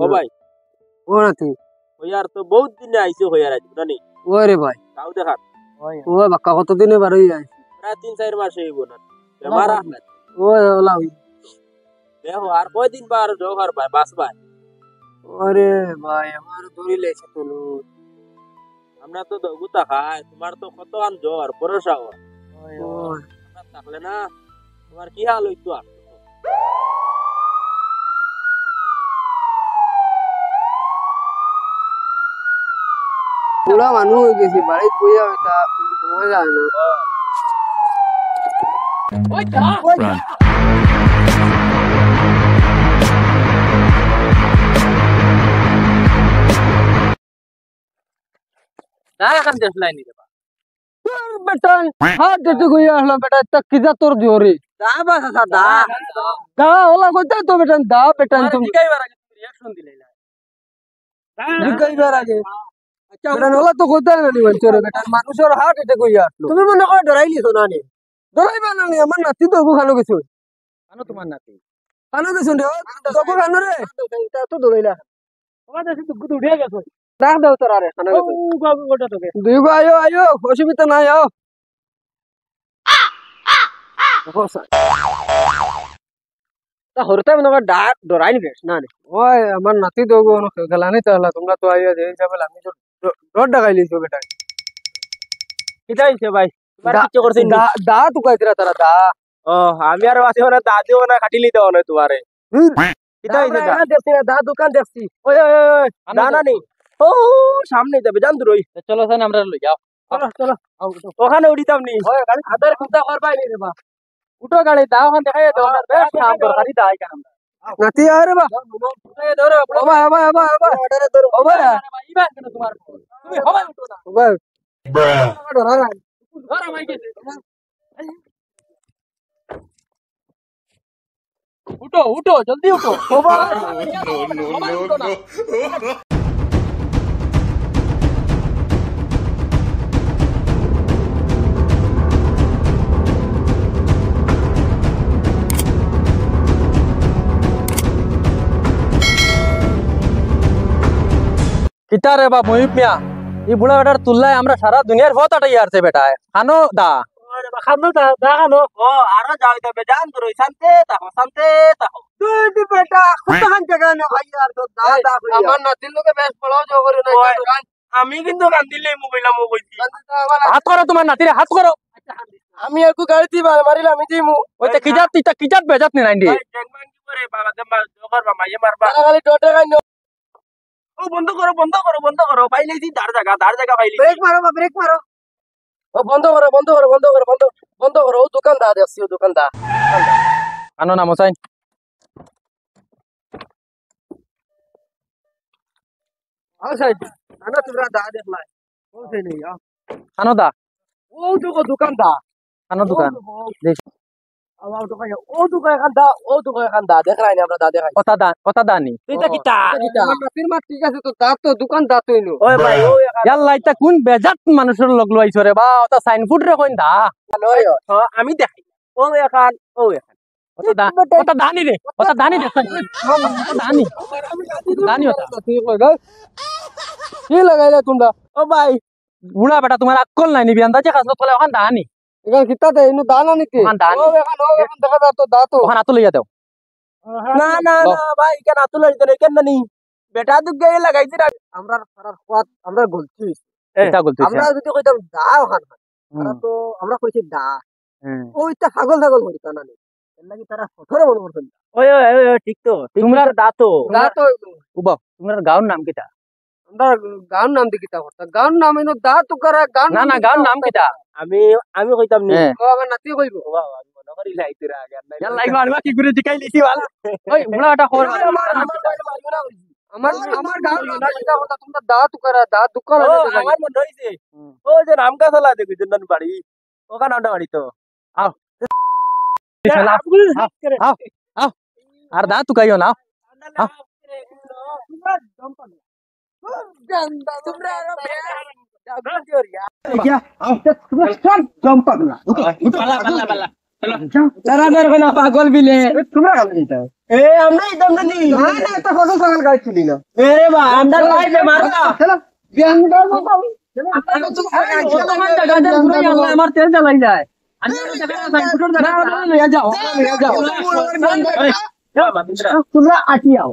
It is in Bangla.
ও ভাই ও নাতি ও यार তো বহুত দিনে আইছো হইয়ার আজ জানি ওরে ভাই তাও দেখা ও বাক্কা কতদিনে বারই যায় প্রায় 3-4 মাস হইব না বেমার ও ওলা হই দেখো আর কয়দিন বার জোগার ভাই বাস ভাই ওরে ভাই আমার ধরি লেছে তো আমরা তো দগুতা খাই তোমার তো কত আন জ্বর ভরসা হয় ও আমরা থাকলে না তোমার কি হাল হইতো আর পুরা মানুষ হয়ে গেছে বাড়িতে বইয়া হইতা সময় যায় না Run. না এখন দেখলাই নি রে বেটা হাত দিতে গইয়া হলো বেটা তক কিজা তোর জোরে দা বাস দা দা ওলা কইতা তো বেটা দা বেটা তুমি দিগাইবার আগে রিঅ্যাকশন দিলাইলা জিগাইবার আগে আচ্ছা বেটা ওলা তো কইতা না নি চোরে বেটা মানুষের হাত দিতে গইয়া আসলো তুমি মনে করে ডরাইলিছো না নি ডরাইবা না নি আমার নাতি তো খানো গেছো কেন তোমার নাতি খানো গেছো রে তোকে খানো রে এটা তো ডরাইলা তোমার দেশে তো গুড উঠে গেছো ডাক দাও তোরা রে খানো গেছো ও গাগু গোটা তোকে দুই গো আয়ো আয়ো অসুবিধা নাই আও তা হরতে মনে করে ডাক ডরাইনি বেশ না রে ওই আমার নাতি তো গেলানি তো হলা তোমরা তো আইয়া যে হিসাবে আমি তো ডর ডাকাইলিছো বেটা কিটা হইছে ভাই তোমার কিছু করছিস নি দা তুকাইতরা তারা দা ও আমি আর বাসিও না দাদিও না কাটিলি দাও না তোমারে কিটা হইছে দা দেখছি দা দোকান দেখছি ওই ওই ওই না না নি ও সামনে যাবে জান দূর ওই চলো সান আমরা লই যাও চলো চলো ওখানে উঠিতাম নি ওই গাড়ি আদার কুত্তা করবাই নি রে বা উঠো গাড়ি দাও ওখান দেখাই দাও আমরা বেশ কাম দরকারি দাই কাম নাতি আরে বা এই ধরো ওবা ওবা ওবা ওবা অর্ডারে ধরো ওবা ভাই ইবা কেন তোমার তুমি হবাই উঠো না ওবা ধরো ধরো মাইকে উঠো উঠো জলদি উঠো ওবা কিতা রে বা মহিব মিয়া এই বুড়া বেটার তুললায় আমরা সারা দুনিয়ার ভত আটাই আসছে বেটা খানো দা খানো দা দা খানো ও আর যাও যাবে জান দূর ওই শান্তে তাকো তুই বেটা কুত্তা খান জায়গা না ভাই আর তো দা দা আমার নাতির লোকে বেশ বড় জো করে না দোকান আমি কিন্তু কান্দিলে মোবাইল মো কইছি হাত করো তোমার নাতিরে হাত করো আমি একটু গাড়িতে মারিলাম আমি দিমু ওইটা কিজাত বেজাত নি নাইন্ডি দেখমান কি করে বাবা দেমা জোকর বা মাইয়ে মারবা খালি ডটে গাই ও বন্ধ করো পাইলেছি দার জায়গা পাইলেছি ব্রেক মারো বা ব্রেক মারো ও বন্ধ করো ও দোকান দা দেখছি ও দোকান দা আনো না মশাই আচ্ছা আনা তোরা দা দেখলাই বলছে নেই আনো দা ও তো দোকান দা আনো দোকান দেখ ও দোকান খান দা দেখ রাইনি আমরা দা দেখাই কথা দানি তুইটা কিটা মাটির মাঠ ঠিক আছে তো দা তো দোকান দা তো ইনো ওই ভাই ও ইয়াল্লা ইতা কোন বেজাত মানুষের লগ লইছো রে বা ওটা সাইন ফুড রে কইন দা আমি দেখাই ও এখন ওটা দানি রে ওটা দানি দেখ দানি দানি ওটা কি লাগাইলা তোমরা ও ভাই বুড়া বেটা তোমার আক্কল নাই নিবি আন্দাজে খাসলো তোলে ওখান দানি এখান কিতা দে ইনো দানা নিতে ওখান দানি ও এখন দেখা দা তো দা তো ওখান আতো লইয়া দাও না ভাই কেন তুলে দিতে কেন নি বেটা তো গেয়ে লাগাইছি আমরা সারার পথ আমরা গলছি এটা বলতে আমরা যদি কইতাম দা ওখান আমরা তো আমরা কইছি দা ওইটা পাগল করিতা না নি এর লাগি তারা কঠোর মনে করতেন ওই ঠিক তো তোমরা দা তো উবা তোমরা গাঁর নাম কিটা আমরা গান নাম দি কিতা করতা গান নাম ইনো দা তো করা গান না গাঁর নাম কিটা আমি কইতাম নি ও আমার নাতি কইবো আমি মনে করি লাইতিরা আগে ইয়াল্লা ইগো কি করে জিকাই লিছি বাল ওই বুড়া বেটা খবর আমার গান না কিতা করতা তোমরা দা তো করা দা দোকান ও আমার মনে হইছে ও যে রামকা চলা দেখি জন্য বাড়ি ওখানে ওটা বাড়ি তো আও আর দা তুকাইও না পাগল বিলে এ আমরা ইতাম না নি না না এটা কত সকাল গাড়ি চলি না এ রে বা আমরা ভাই যে মারবা চলো বিয়ান দাও আমার তেল জ্বালাই যায় যাও তোমরা আটিয়াও